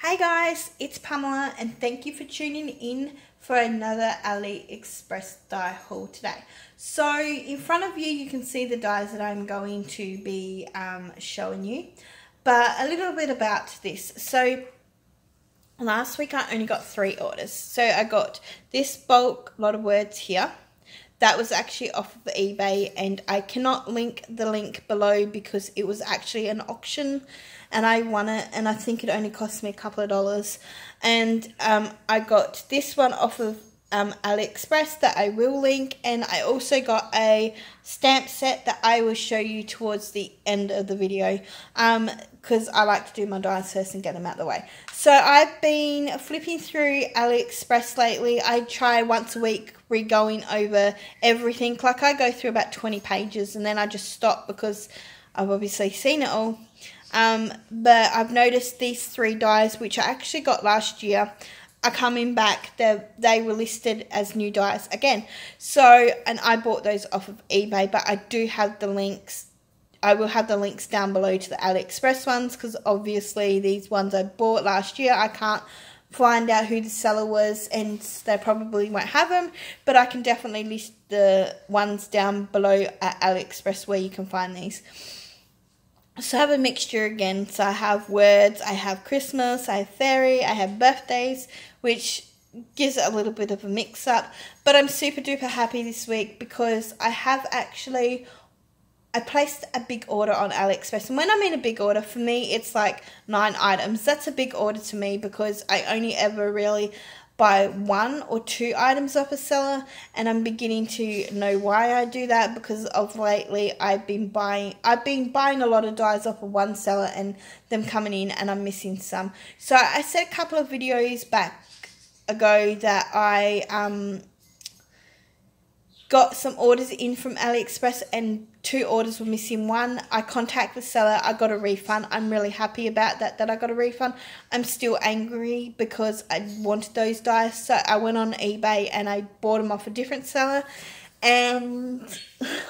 Hey guys, it's Pamela and thank you for tuning in for another Aliexpress dye haul today. So in front of you, you can see the dyes that I'm going to be showing you, but a little bit about this. So last week I only got 3 orders. So I got this bulk lot of words here. That was actually off of eBay, and I cannot link the link below because it was actually an auction and I won it, and I think it only cost me a couple of dollars. And I got this one off of Aliexpress that I will link, and I also got a stamp set that I will show you towards the end of the video because I like to do my dyes first and get them out of the way. So I've been flipping through Aliexpress lately. I try once a week re-going over everything. Like I go through about 20 pages and then I just stop because I've obviously seen it all. But I've noticed these 3 dyes, which I actually got last year, are coming back. They were listed as new dyes again. So, and I bought those off of eBay, but I do have the links. I will have the links down below to the Aliexpress ones, because obviously these ones I bought last year, I can't find out who the seller was, and they probably won't have them, but I can definitely list the ones down below at Aliexpress where you can find these. So I have a mixture again. So I have words, I have Christmas, I have fairy, I have birthdays, which gives it a little bit of a mix up. But I'm super duper happy this week because I placed a big order on Aliexpress. And when I mean a big order, for me it's like 9 items. That's a big order to me because I only ever really buy 1 or 2 items off a seller, and I'm beginning to know why I do that, because of lately I've been buying a lot of dyes off of one seller and them coming in and I'm missing some. So I said a couple of videos back ago that I got some orders in from Aliexpress and 2 orders were missing 1. I contacted the seller, I got a refund. I'm really happy about that I got a refund. I'm still angry because I wanted those dyes, so I went on eBay and I bought them off a different seller, and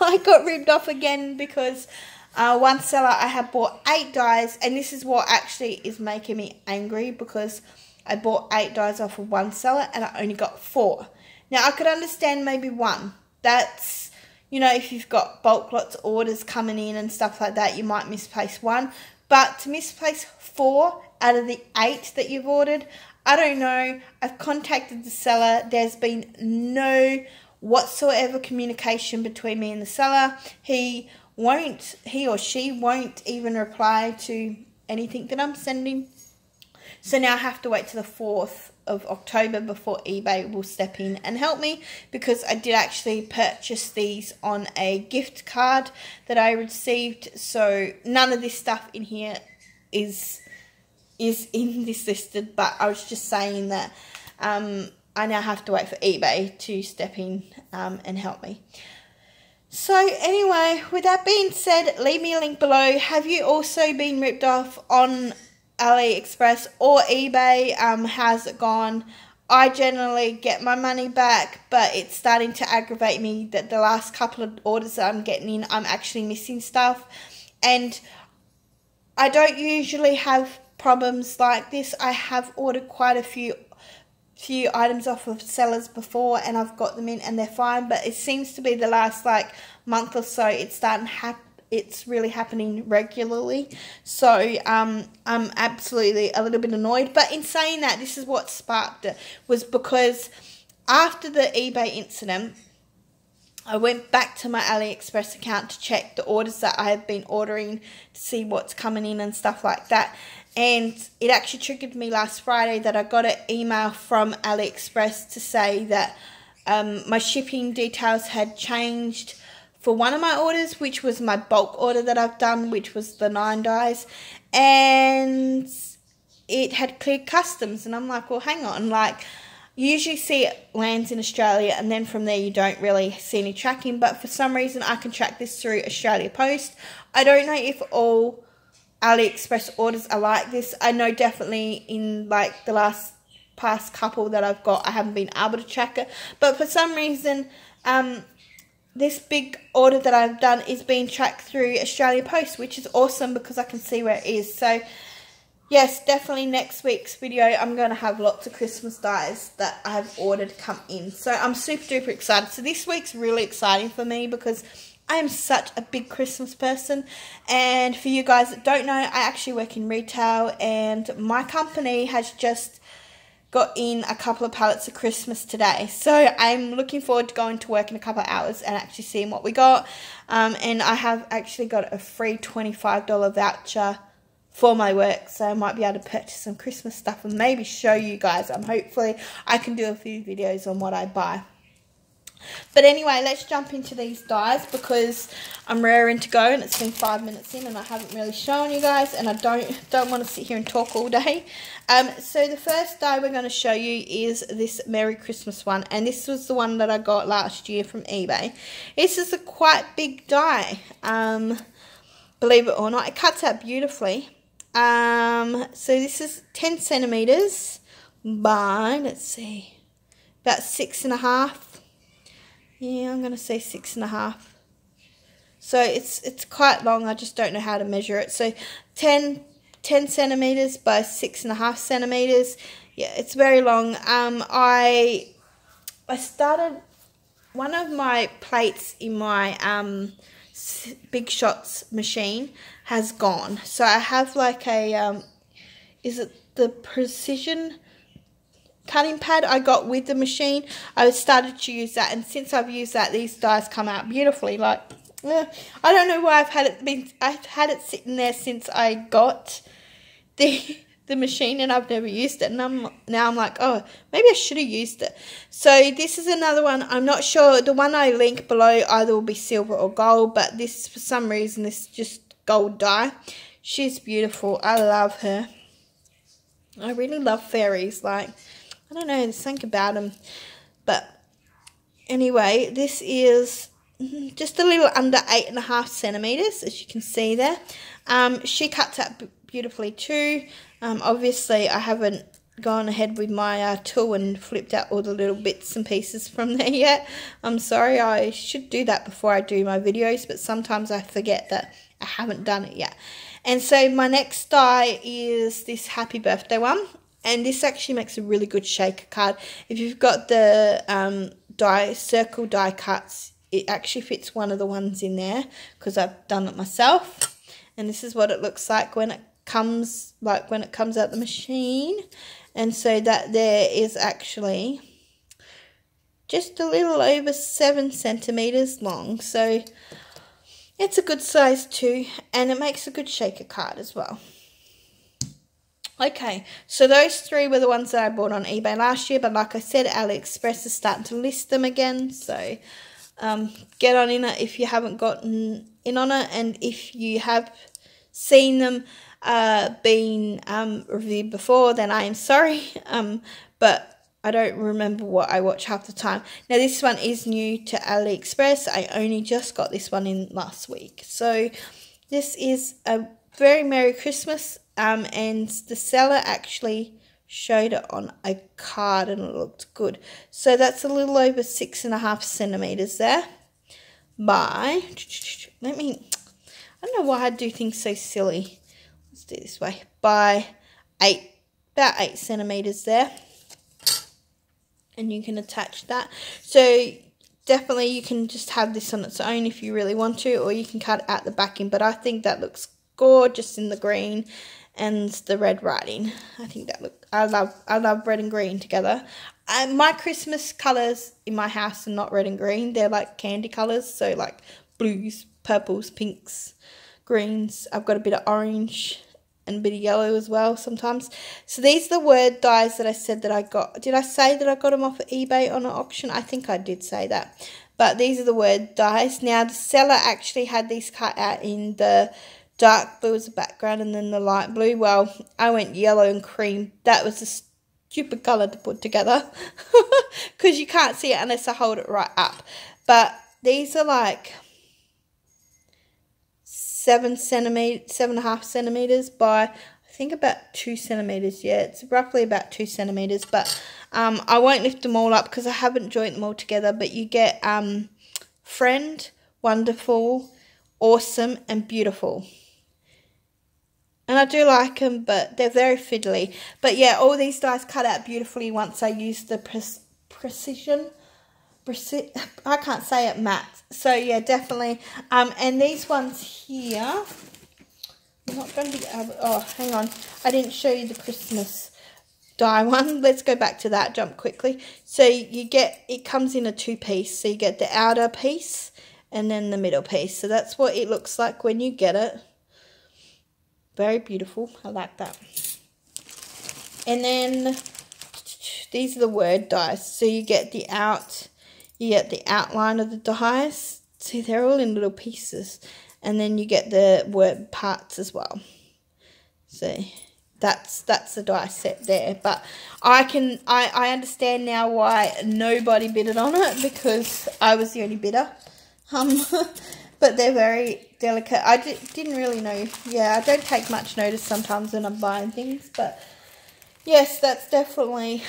I got ripped off again because one seller I had bought 8 dyes, and this is what actually is making me angry, because I bought 8 dyes off of one seller and I only got 4. Now I could understand maybe 1. That's, you know, if you've got bulk lots of orders coming in and stuff like that, you might misplace 1. But to misplace 4 out of the 8 that you've ordered, I don't know. I've contacted the seller. There's been no whatsoever communication between me and the seller. He or she won't even reply to anything that I'm sending. So now I have to wait till the 4th of October before eBay will step in and help me, because I did actually purchase these on a gift card that I received. So none of this stuff in here is in this listed, but I was just saying that I now have to wait for eBay to step in and help me. So anyway, with that being said, leave me a link below. Have you also been ripped off on Aliexpress or eBay? How's it gone? I generally get my money back, but it's starting to aggravate me that the last couple of orders that I'm getting in, I'm actually missing stuff. And I don't usually have problems like this. I have ordered quite a few items off of sellers before and I've got them in and they're fine, but it seems to be the last like month or so it's really happening regularly. So I'm absolutely a little bit annoyed. But in saying that, this is what sparked it, was because after the eBay incident, I went back to my Aliexpress account to check the orders that I have been ordering, to see what's coming in and stuff like that. And it actually triggered me last Friday that I got an email from Aliexpress to say that my shipping details had changed for one of my orders, which was my bulk order that I've done, which was the 9 dyes, and it had cleared customs. And I'm like, well, hang on, like, you usually see it lands in Australia and then from there you don't really see any tracking, but for some reason I can track this through Australia Post. I don't know if all Aliexpress orders are like this. I know definitely in like the past couple that I've got, I haven't been able to track it, but for some reason this big order that I've done is being tracked through Australia Post, which is awesome because I can see where it is. So yes, definitely next week's video, I'm going to have lots of Christmas dies that I've ordered come in. So I'm super duper excited. So this week's really exciting for me because I am such a big Christmas person. And for you guys that don't know, I actually work in retail, and my company has just got in a couple of pallets of Christmas today. So I'm looking forward to going to work in a couple of hours and actually seeing what we got. And I have actually got a free $25 voucher for my work, so I might be able to purchase some Christmas stuff and maybe show you guys. Hopefully I can do a few videos on what I buy. But anyway, let's jump into these dies because I'm raring to go, and it's been 5 minutes in and I haven't really shown you guys, and I don't want to sit here and talk all day. So the first die we're going to show you is this Merry Christmas one, and this was the one that I got last year from eBay. This is a quite big die, believe it or not. It cuts out beautifully. So this is 10 centimeters by, let's see, about 6.5. Yeah, I'm going to say 6.5. So it's quite long. I just don't know how to measure it. So 10 centimeters by 6.5 centimeters. Yeah, it's very long. I started, one of my plates in my Big Shots machine has gone. So I have like a, is it the precision cutting pad I got with the machine? I started to use that, and since I've used that, these dies come out beautifully. Like, I don't know why I've had it sitting there since I got the machine, and I've never used it, and now I'm like, oh, maybe I should have used it. So this is another one. I'm not sure, the one I link below either will be silver or gold, but this, for some reason, this is just gold die. She's beautiful. I love her. I really love fairies. Like, I don't know, there's something about them. But anyway, this is just a little under 8.5 centimeters, as you can see there. She cuts out beautifully too. Obviously, I haven't gone ahead with my tool and flipped out all the little bits and pieces from there yet. I'm sorry, I should do that before I do my videos, but sometimes I forget that I haven't done it yet. And so my next die is this Happy Birthday one. And this actually makes a really good shaker card. If you've got the circle die cuts, it actually fits one of the ones in there because I've done it myself. And this is what it looks like when it comes, out the machine. And so that there is actually just a little over 7 centimeters long. So it's a good size too, and it makes a good shaker card as well. Okay, so those three were the ones that I bought on eBay last year, but like I said, Aliexpress is starting to list them again, so get on in it if you haven't gotten in on it, and if you have seen them being reviewed before, then I am sorry, but I don't remember what I watch half the time. Now, this one is new to Aliexpress. I only just got this one in last week, so this is a very Merry Christmas. And the seller actually showed it on a card and it looked good. So that's a little over 6.5 centimeters there by, I don't know why I do things so silly. Let's do it this way. By about 8 centimeters there. And you can attach that. So definitely you can just have this on its own if you really want to, or you can cut out the backing. But I think that looks gorgeous in the green and the red writing. I think that I love red and green together. My Christmas colours in my house are not red and green. They're like candy colours, so like blues, purples, pinks, greens. I've got a bit of orange and a bit of yellow as well sometimes. So these are the word dies that I said that I got. Did I say that I got them off of eBay on an auction? I think I did say that. But these are the word dies. Now the seller actually had these cut out in the dark blue as a background and then the light blue. Well, I went yellow and cream. That was a stupid colour to put together because you can't see it unless I hold it right up. But these are like 7.5 centimeters by, I think, about 2 centimeters. Yeah, it's roughly about 2 centimeters. But I won't lift them all up because I haven't joined them all together. But you get friend, wonderful, awesome, and beautiful. And I do like them, but they're very fiddly. But yeah, all these dies cut out beautifully once I use the precision. I can't say it, matte. So yeah, definitely. And these ones here, I'm not going to be able. Oh, hang on, I didn't show you the Christmas die one. Let's go back to that. Jump quickly. So you get, it comes in a 2-piece. So you get the outer piece and then the middle piece. So that's what it looks like when you get it. Very beautiful. I like that. And then these are the word dies. So you get the outline of the dies. See, they're all in little pieces. And then you get the word parts as well. See, that's the die set there. But I understand now why nobody bidded on it, because I was the only bidder. But they're very delicate. I didn't really know. Yeah, I don't take much notice sometimes when I'm buying things. But yes, that's definitely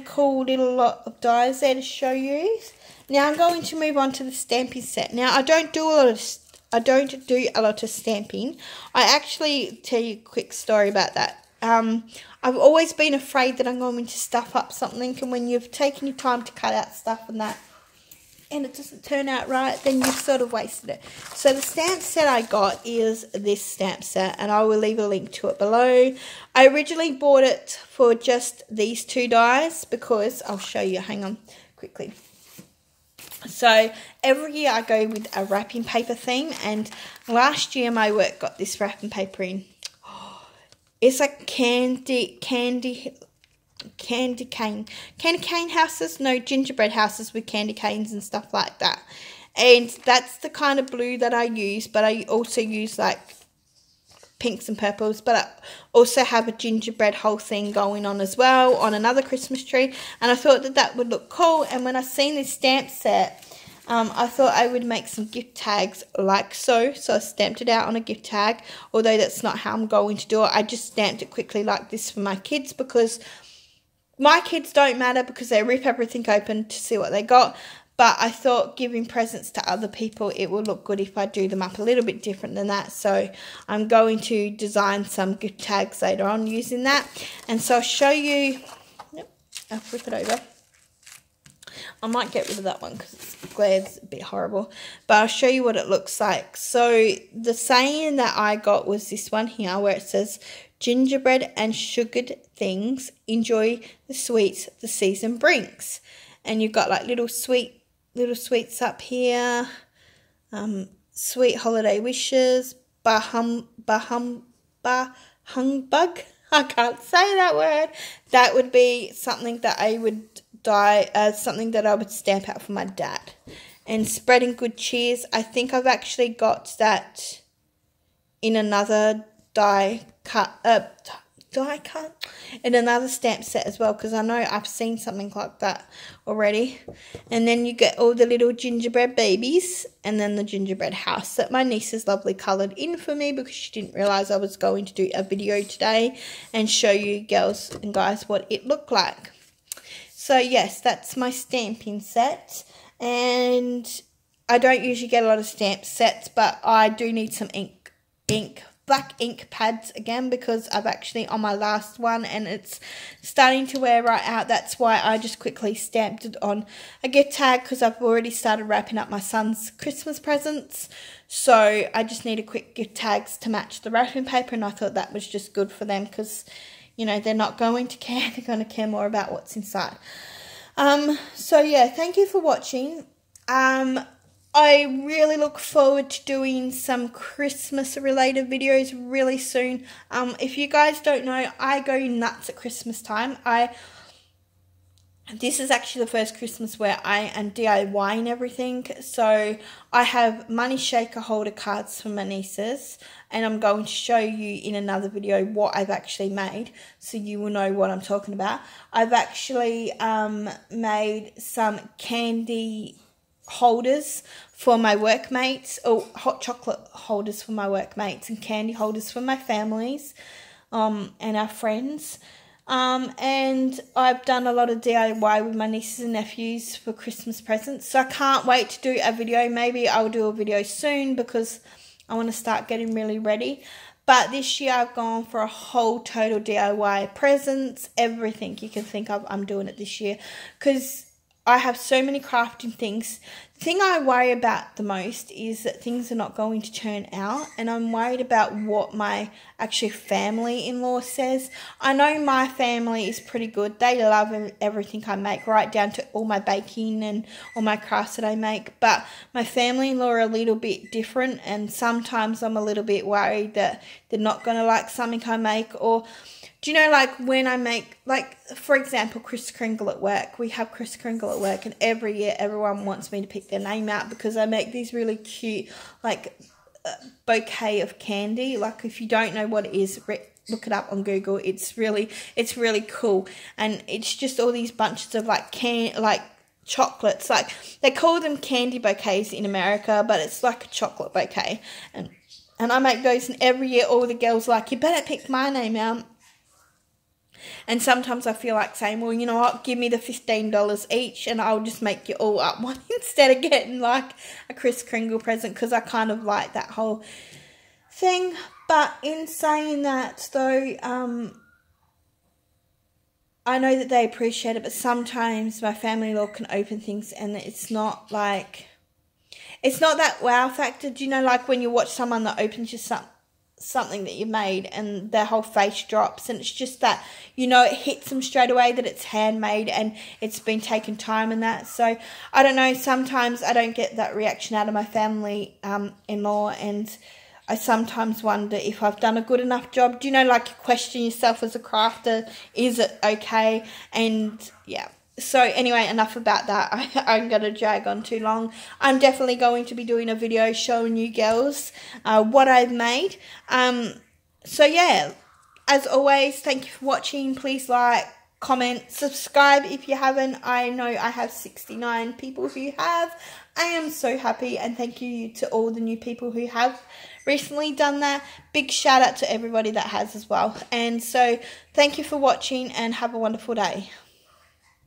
cool little lot of dies there to show you. Now I'm going to move on to the stamping set. Now I don't do a lot of stamping. I actually tell you a quick story about that. I've always been afraid that I'm going to stuff up something, and when you've taken your time to cut out stuff and that, and it doesn't turn out right, then you've sort of wasted it. So the stamp set I got is this stamp set, and I will leave a link to it below. I originally bought it for just these 2 dies because, I'll show you, hang on, quickly. So every year I go with a wrapping paper theme, and last year my work got this wrapping paper in. It's like candy cane houses, no, gingerbread houses with candy canes and stuff like that. And that's the kind of blue that I use, but I also use like pinks and purples, but I also have a gingerbread whole thing going on as well on another Christmas tree, and I thought that would look cool. And when I seen this stamp set, I thought I would make some gift tags like so. So I stamped it out on a gift tag, although that's not how I'm going to do it. I just stamped it quickly like this for my kids, because my kids don't matter, because they rip everything open to see what they got. But I thought giving presents to other people, it will look good if I do them up a little bit different than that. So I'm going to design some gift tags later on using that. And so I'll show you, I'll flip it over. I might get rid of that one because it's glare's a bit horrible. But I'll show you what it looks like. So the saying that I got was this one here, where it says, gingerbread and sugared things, enjoy the sweets the season brings. And you've got like little sweets up here, sweet holiday wishes, humbug. I can't say that word. That would be something that I would something that I would stamp out for my dad. And spreading good cheers, I think I've actually got that in another die cut in another stamp set as well, because I know I've seen something like that already. And then you get all the little gingerbread babies, and then the gingerbread house that my niece has lovely coloured in for me, because she didn't realise I was going to do a video today and show you girls and guys what it looked like. So yes, that's my stamping set. And I don't usually get a lot of stamp sets, but I do need some black ink pads again, because I've actually on my last one and it's starting to wear right out. That's why I just quickly stamped it on a gift tag, because I've already started wrapping up my son's Christmas presents. So I just need a quick gift tags to match the wrapping paper, and I thought that was just good for them, because, you know, they're not going to care. They're going to care more about what's inside. So yeah, thank you for watching. I really look forward to doing some Christmas related videos really soon. If you guys don't know, I go nuts at Christmas time. This is actually the first Christmas where I am DIYing everything. So I have money shaker holder cards for my nieces, and I'm going to show you in another video what I've actually made, so you will know what I'm talking about. I've actually made some candy holders for my workmates, or hot chocolate holders for my workmates, and candy holders for my families and our friends. And I've done a lot of DIY with my nieces and nephews for Christmas presents, so I can't wait to do a video. Maybe I'll do a video soon, because I want to start getting really ready. But this year I've gone for a whole total DIY. Presents, everything you can think of, I'm doing it this year. Because I have so many crafting things. The thing I worry about the most is that things are not going to turn out. And I'm worried about what my actual family-in-law says. I know my family is pretty good. They love everything I make, right down to all my baking and all my crafts that I make. But my family-in-law are a little bit different. And sometimes I'm a little bit worried that they're not going to like something I make. Or, do you know, like when I make, like, for example, Kris Kringle at work. We have Kris Kringle at work, and every year everyone wants me to pick their name out because I make these really cute, like, bouquet of candy. Like, if you don't know what it is, look it up on Google. It's really cool, and it's just all these bunches of like chocolates. Like, they call them candy bouquets in America, but it's like a chocolate bouquet. And I make those, and every year all the girls are like, you better pick my name out. And sometimes I feel like saying, well, you know what, give me the $15 each and I'll just make you all up one instead of getting like a Kris Kringle present, because I kind of like that whole thing. But in saying that though, I know that they appreciate it, but sometimes my family-in-law can open things and it's not like, it's not that wow factor. Do you know, like when you watch someone that opens you something that you made and their whole face drops, and it's just that, you know, it hits them straight away that it's handmade and it's been taken time and that. So I don't know, sometimes I don't get that reaction out of my family in-law, and I sometimes wonder if I've done a good enough job. Do you know, like, you question yourself as a crafter, is it okay? And yeah. So anyway, enough about that. I'm going to drag on too long. I'm definitely going to be doing a video showing you girls what I've made. So yeah, as always, thank you for watching. Please like, comment, subscribe if you haven't. I know I have 69 people who have. I am so happy, and thank you to all the new people who have recently done that. Big shout out to everybody that has as well. And so thank you for watching, and have a wonderful day.